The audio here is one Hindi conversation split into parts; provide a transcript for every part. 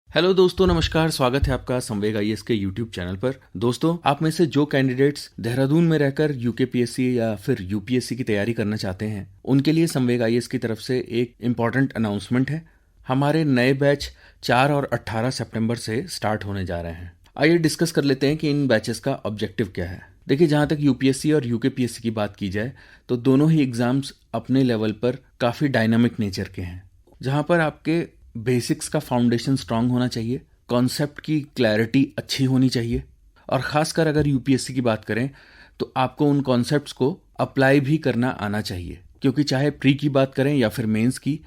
हेलो दोस्तों, नमस्कार। स्वागत है आपका संवेग आईएएस के यूट्यूब चैनल पर। दोस्तों, आप में से जो कैंडिडेट्स देहरादून में रहकर यूकेपीएससी या फिर यूपीएससी की तैयारी करना चाहते हैं, उनके लिए संवेग आईएएस की तरफ से एक इम्पॉर्टेंट अनाउंसमेंट है। हमारे नए बैच 4 और 18 सितंबर से स्टार्ट होने जा रहे हैं। आइए डिस्कस कर लेते हैं कि इन बैचेस का ऑब्जेक्टिव क्या है। देखिए, जहाँ तक यूपीएससी और यूकेपीएससी की बात की जाए तो दोनों ही एग्जाम्स अपने लेवल पर काफ़ी डायनामिक नेचर के हैं, जहाँ पर आपके बेसिक्स का फाउंडेशन स्ट्रांग होना चाहिए, कॉन्सेप्ट की क्लैरिटी अच्छी होनी चाहिए, और ख़ासकर अगर यूपीएससी की बात करें तो आपको उन कॉन्सेप्ट्स को अप्लाई भी करना आना चाहिए। क्योंकि चाहे प्री की बात करें या फिर मेंस की,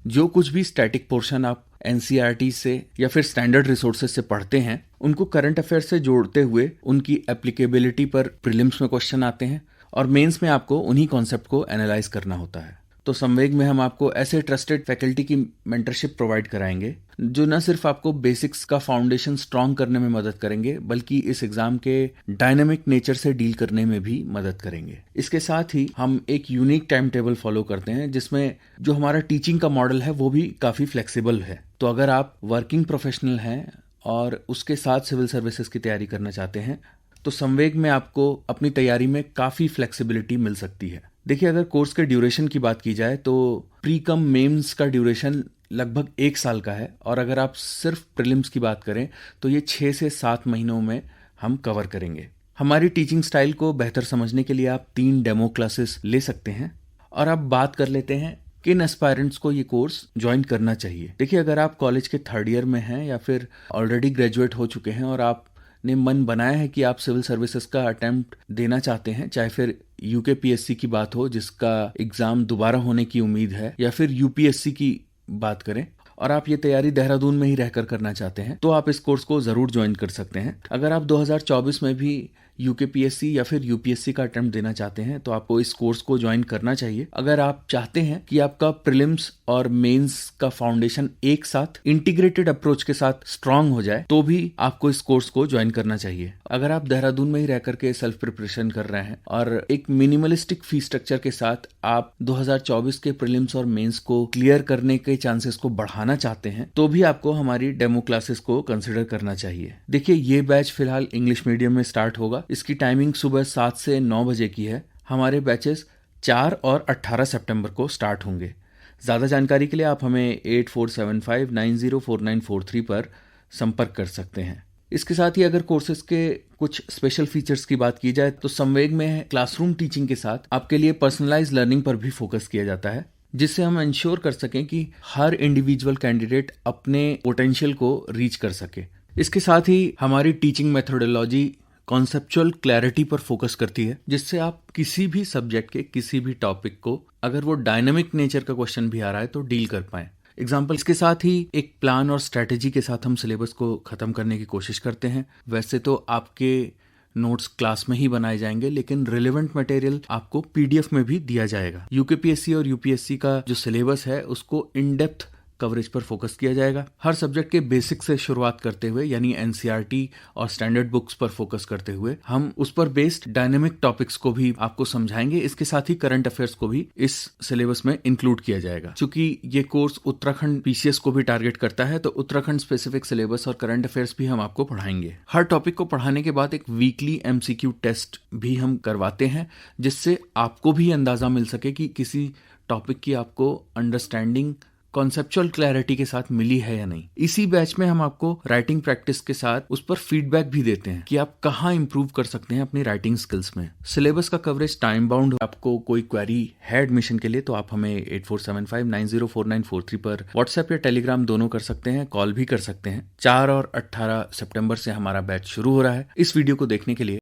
जो कुछ भी स्टैटिक पोर्शन आप एनसीईआरटी से या फिर स्टैंडर्ड रिसोर्सेज से पढ़ते हैं, उनको करंट अफेयर से जोड़ते हुए उनकी एप्लीकेबिलिटी पर प्रीलिम्स में क्वेश्चन आते हैं और मेंस में आपको उन्हीं कॉन्सेप्ट को एनालाइज करना होता है। तो संवेग में हम आपको ऐसे ट्रस्टेड फैकल्टी की मेंटरशिप प्रोवाइड कराएंगे जो न सिर्फ आपको बेसिक्स का फाउंडेशन स्ट्रांग करने में मदद करेंगे, बल्कि इस एग्जाम के डायनामिक नेचर से डील करने में भी मदद करेंगे। इसके साथ ही हम एक यूनिक टाइम टेबल फॉलो करते हैं, जिसमें जो हमारा टीचिंग का मॉडल है वो भी काफ़ी फ्लेक्सिबल है। तो अगर आप वर्किंग प्रोफेशनल हैं और उसके साथ सिविल सर्विसेज की तैयारी करना चाहते हैं, तो संवेग में आपको अपनी तैयारी में काफ़ी फ्लेक्सिबिलिटी मिल सकती है। देखिए, अगर कोर्स के ड्यूरेशन की बात की जाए तो प्री कम मेंस का ड्यूरेशन लगभग 1 साल का है, और अगर आप सिर्फ प्रीलिम्स की बात करें तो ये 6 से 7 महीनों में हम कवर करेंगे। हमारी टीचिंग स्टाइल को बेहतर समझने के लिए आप 3 डेमो क्लासेस ले सकते हैं। और अब बात कर लेते हैं किन एस्पायरेंट्स को ये कोर्स ज्वाइन करना चाहिए। देखिए, अगर आप कॉलेज के 3rd ईयर में हैं या फिर ऑलरेडी ग्रेजुएट हो चुके हैं और आपने मन बनाया है कि आप सिविल सर्विसेज का अटेम्प्ट देना चाहते हैं, चाहे फिर यूकेपीएससी की बात हो जिसका एग्जाम दोबारा होने की उम्मीद है, या फिर यूपीएससी की बात करें, और आप ये तैयारी देहरादून में ही रहकर करना चाहते हैं, तो आप इस कोर्स को ज़रूर ज्वाइन कर सकते हैं। अगर आप 2024 में भी यूकेपीएससी या फिर यूपीएससी का अटेम्प्ट देना चाहते हैं तो आपको इस कोर्स को ज्वाइन करना चाहिए। अगर आप चाहते हैं कि आपका प्रीलिम्स और मेंस का फाउंडेशन एक साथ इंटीग्रेटेड अप्रोच के साथ स्ट्रांग हो जाए, तो भी आपको इस कोर्स को ज्वाइन करना चाहिए। अगर आप देहरादून में ही रह करके सेल्फ प्रिपरेशन कर रहे हैं और एक मिनिमलिस्टिक फी स्ट्रक्चर के साथ आप 2024 के प्रीलिम्स और मेंस को क्लियर करने के चांसेस को बढ़ाना चाहते हैं, तो भी आपको हमारी डेमो क्लासेस को कंसिडर करना चाहिए। देखिए, ये बैच फिलहाल इंग्लिश मीडियम में स्टार्ट होगा। इसकी टाइमिंग सुबह 7 से 9 बजे की है। हमारे बैचेस 4 और 18 सितंबर को स्टार्ट होंगे। ज़्यादा जानकारी के लिए आप हमें 8475904943 पर संपर्क कर सकते हैं। इसके साथ ही अगर कोर्सेज के कुछ स्पेशल फीचर्स की बात की जाए तो संवेग में क्लासरूम टीचिंग के साथ आपके लिए पर्सनलाइज लर्निंग पर भी फोकस किया जाता है, जिससे हम इंश्योर कर सकें कि हर इंडिविजुअल कैंडिडेट अपने पोटेंशियल को रीच कर सके। इसके साथ ही हमारी टीचिंग मेथोडोलॉजी कॉन्सेप्चुअल क्लैरिटी पर फोकस करती है, जिससे आप किसी भी सब्जेक्ट के किसी भी टॉपिक को, अगर वो डायनामिक नेचर का क्वेश्चन भी आ रहा है, तो डील कर पाएं। एग्जाम्पल्स के साथ ही एक प्लान और स्ट्रेटेजी के साथ हम सिलेबस को ख़त्म करने की कोशिश करते हैं। वैसे तो आपके नोट्स क्लास में ही बनाए जाएंगे, लेकिन रिलेवेंट मटेरियल आपको पीडीएफ में भी दिया जाएगा। यूकेपीएससी और यूपीएससी का जो सिलेबस है उसको इन डेप्थ कवरेज पर फोकस किया जाएगा। हर सब्जेक्ट के बेसिक से शुरुआत करते हुए, यानी एनसीईआरटी और स्टैंडर्ड बुक्स पर फोकस करते हुए, हम उस पर बेस्ड डायनेमिक टॉपिक्स को भी आपको समझाएंगे। इसके साथ ही करंट अफेयर्स को भी इस सिलेबस में इंक्लूड किया जाएगा। चूंकि ये कोर्स उत्तराखंड पीसीएस को भी टारगेट करता है, तो उत्तराखंड स्पेसिफिक सिलेबस और करंट अफेयर्स भी हम आपको पढ़ाएंगे। हर टॉपिक को पढ़ाने के बाद एक वीकली एमसीक्यू टेस्ट भी हम करवाते हैं, जिससे आपको भी अंदाजा मिल सके कि किसी टॉपिक की आपको अंडरस्टैंडिंग कॉन्सेप्चुअल क्लैरिटी के साथ मिली है या नहीं। इसी बैच में हम आपको राइटिंग प्रैक्टिस के साथ उस पर फीडबैक भी देते हैं कि आप कहाँ इंप्रूव कर सकते हैं अपनी राइटिंग स्किल्स में। सिलेबस का कवरेज टाइम बाउंड। आपको कोई क्वेरी है एडमिशन के लिए तो आप हमें 8475904943 पर व्हाट्सएप या टेलीग्राम दोनों कर सकते हैं, कॉल भी कर सकते हैं। 4 और 18 सितंबर से हमारा बैच शुरू हो रहा है। इस वीडियो को देखने के लिए